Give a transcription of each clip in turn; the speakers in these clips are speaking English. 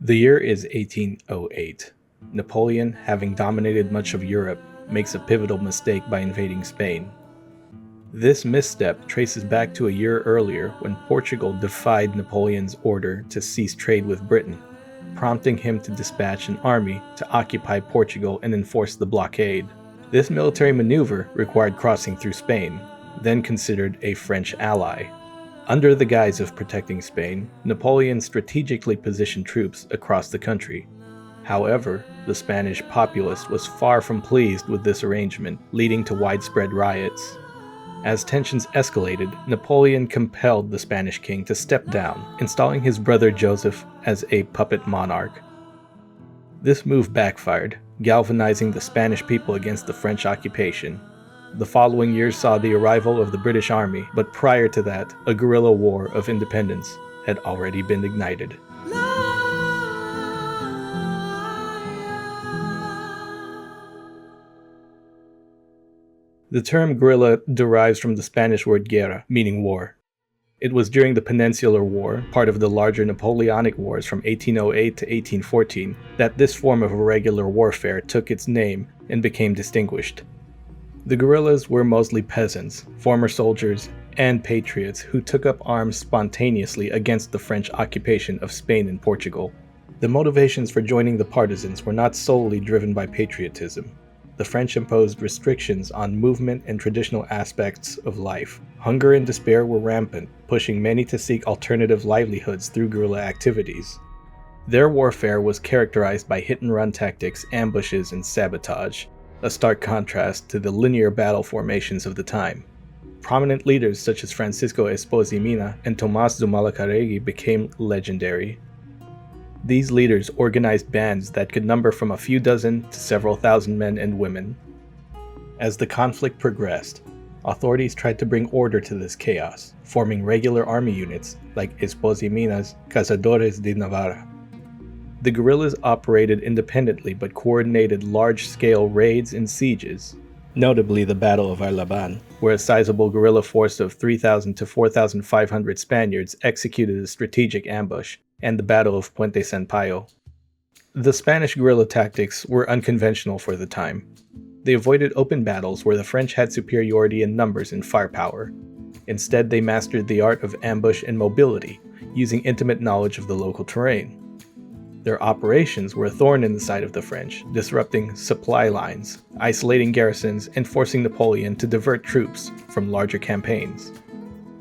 The year is 1808. Napoleon, having dominated much of Europe, makes a pivotal mistake by invading Spain. This misstep traces back to a year earlier when Portugal defied Napoleon's order to cease trade with Britain, prompting him to dispatch an army to occupy Portugal and enforce the blockade. This military maneuver required crossing through Spain, then considered a French ally. Under the guise of protecting Spain, Napoleon strategically positioned troops across the country. However, the Spanish populace was far from pleased with this arrangement, leading to widespread riots. As tensions escalated, Napoleon compelled the Spanish king to step down, installing his brother Joseph as a puppet monarch. This move backfired, galvanizing the Spanish people against the French occupation. The following year saw the arrival of the British Army, but prior to that, a guerrilla war of independence had already been ignited. The term guerrilla derives from the Spanish word guerra, meaning war. It was during the Peninsular War, part of the larger Napoleonic Wars from 1808 to 1814, that this form of irregular warfare took its name and became distinguished. The guerrillas were mostly peasants, former soldiers, and patriots who took up arms spontaneously against the French occupation of Spain and Portugal. The motivations for joining the partisans were not solely driven by patriotism. The French imposed restrictions on movement and traditional aspects of life. Hunger and despair were rampant, pushing many to seek alternative livelihoods through guerrilla activities. Their warfare was characterized by hit-and-run tactics, ambushes, and sabotage, a stark contrast to the linear battle formations of the time. Prominent leaders such as Francisco Espoz y Mina and Tomás Zumalacárregui became legendary. These leaders organized bands that could number from a few dozen to several thousand men and women. As the conflict progressed, authorities tried to bring order to this chaos, forming regular army units like Espoz y Mina's Cazadores de Navarra. The guerrillas operated independently but coordinated large-scale raids and sieges, notably the Battle of Arlaban, where a sizable guerrilla force of 3,000 to 4,500 Spaniards executed a strategic ambush, and the Battle of Puente Sampaio. The Spanish guerrilla tactics were unconventional for the time. They avoided open battles where the French had superiority in numbers and firepower. Instead, they mastered the art of ambush and mobility, using intimate knowledge of the local terrain. Their operations were a thorn in the side of the French, disrupting supply lines, isolating garrisons, and forcing Napoleon to divert troops from larger campaigns.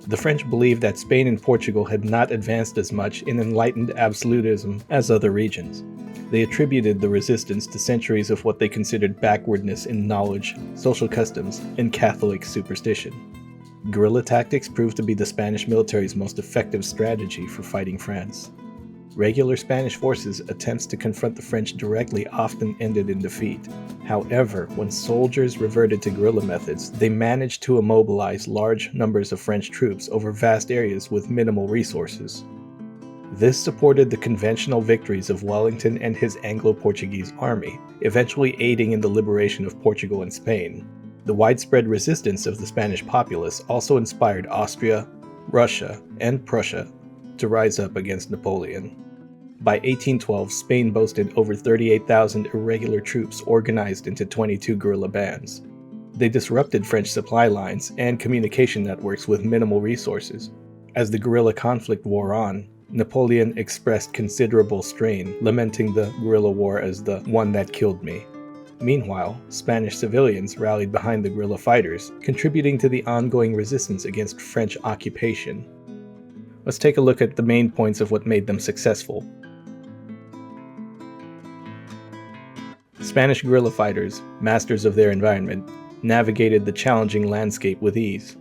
The French believed that Spain and Portugal had not advanced as much in enlightened absolutism as other regions. They attributed the resistance to centuries of what they considered backwardness in knowledge, social customs, and Catholic superstition. Guerrilla tactics proved to be the Spanish military's most effective strategy for fighting France. Regular Spanish forces' attempts to confront the French directly often ended in defeat. However, when soldiers reverted to guerrilla methods, they managed to immobilize large numbers of French troops over vast areas with minimal resources. This supported the conventional victories of Wellington and his Anglo-Portuguese army, eventually aiding in the liberation of Portugal and Spain. The widespread resistance of the Spanish populace also inspired Austria, Russia, and Prussia to rise up against Napoleon. By 1812, Spain boasted over 38,000 irregular troops organized into 22 guerrilla bands. They disrupted French supply lines and communication networks with minimal resources. As the guerrilla conflict wore on, Napoleon expressed considerable strain, lamenting the guerrilla war as the one that killed me. Meanwhile, Spanish civilians rallied behind the guerrilla fighters, contributing to the ongoing resistance against French occupation. Let's take a look at the main points of what made them successful. Spanish guerrilla fighters, masters of their environment, navigated the challenging landscape with ease.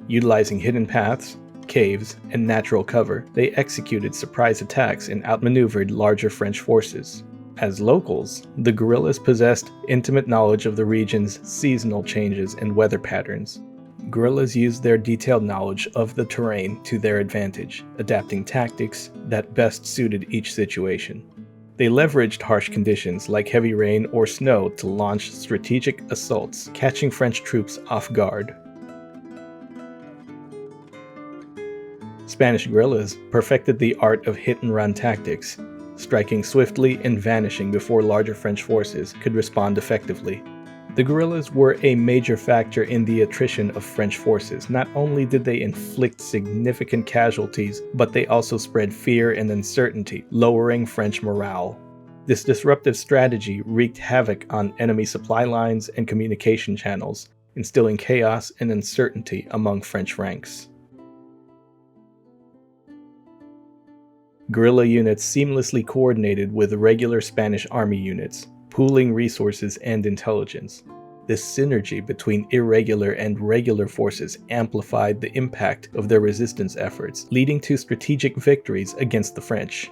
Utilizing hidden paths, caves, and natural cover, they executed surprise attacks and outmaneuvered larger French forces. As locals, the guerrillas possessed intimate knowledge of the region's seasonal changes and weather patterns. Guerrillas used their detailed knowledge of the terrain to their advantage, adapting tactics that best suited each situation. They leveraged harsh conditions like heavy rain or snow to launch strategic assaults, catching French troops off guard. Spanish guerrillas perfected the art of hit-and-run tactics. striking swiftly and vanishing before larger French forces could respond effectively. The guerrillas were a major factor in the attrition of French forces. Not only did they inflict significant casualties, but they also spread fear and uncertainty, lowering French morale. This disruptive strategy wreaked havoc on enemy supply lines and communication channels, instilling chaos and uncertainty among French ranks. Guerrilla units seamlessly coordinated with regular Spanish army units, pooling resources and intelligence. This synergy between irregular and regular forces amplified the impact of their resistance efforts, leading to strategic victories against the French.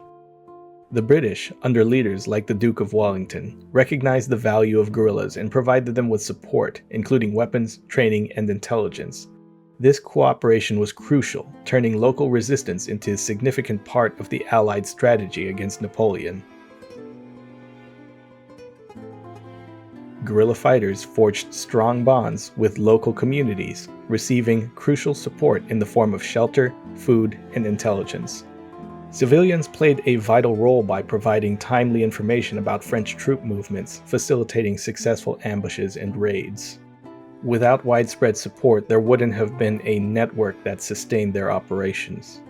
The British, under leaders like the Duke of Wellington, recognized the value of guerrillas and provided them with support, including weapons, training, and intelligence. This cooperation was crucial, turning local resistance into a significant part of the Allied strategy against Napoleon. Guerrilla fighters forged strong bonds with local communities, receiving crucial support in the form of shelter, food, and intelligence. Civilians played a vital role by providing timely information about French troop movements, facilitating successful ambushes and raids. Without widespread support, there wouldn't have been a network that sustained their operations.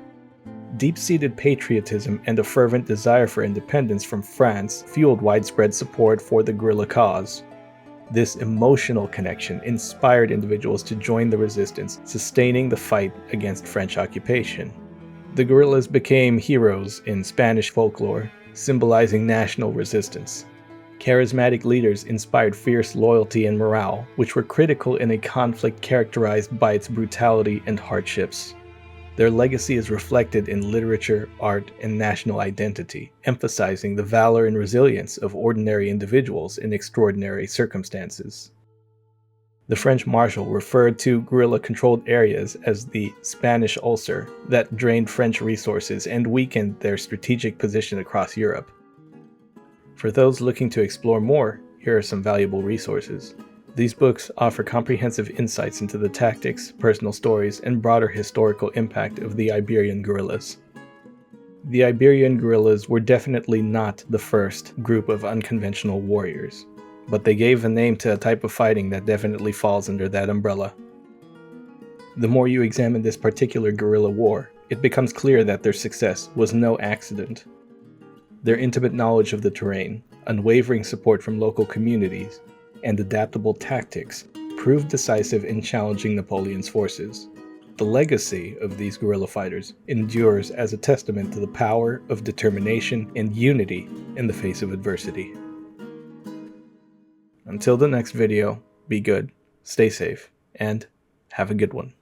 Deep-seated patriotism and a fervent desire for independence from France fueled widespread support for the guerrilla cause. This emotional connection inspired individuals to join the resistance, sustaining the fight against French occupation. The guerrillas became heroes in Spanish folklore, symbolizing national resistance. Charismatic leaders inspired fierce loyalty and morale, which were critical in a conflict characterized by its brutality and hardships. Their legacy is reflected in literature, art, and national identity, emphasizing the valor and resilience of ordinary individuals in extraordinary circumstances. The French marshal referred to guerrilla-controlled areas as the Spanish ulcer that drained French resources and weakened their strategic position across Europe. For those looking to explore more, here are some valuable resources. These books offer comprehensive insights into the tactics, personal stories, and broader historical impact of the Iberian guerrillas. The Iberian guerrillas were definitely not the first group of unconventional warriors, but they gave a name to a type of fighting that definitely falls under that umbrella. The more you examine this particular guerrilla war, it becomes clear that their success was no accident. Their intimate knowledge of the terrain, unwavering support from local communities, and adaptable tactics proved decisive in challenging Napoleon's forces. The legacy of these guerrilla fighters endures as a testament to the power of determination and unity in the face of adversity. Until the next video, be good, stay safe, and have a good one.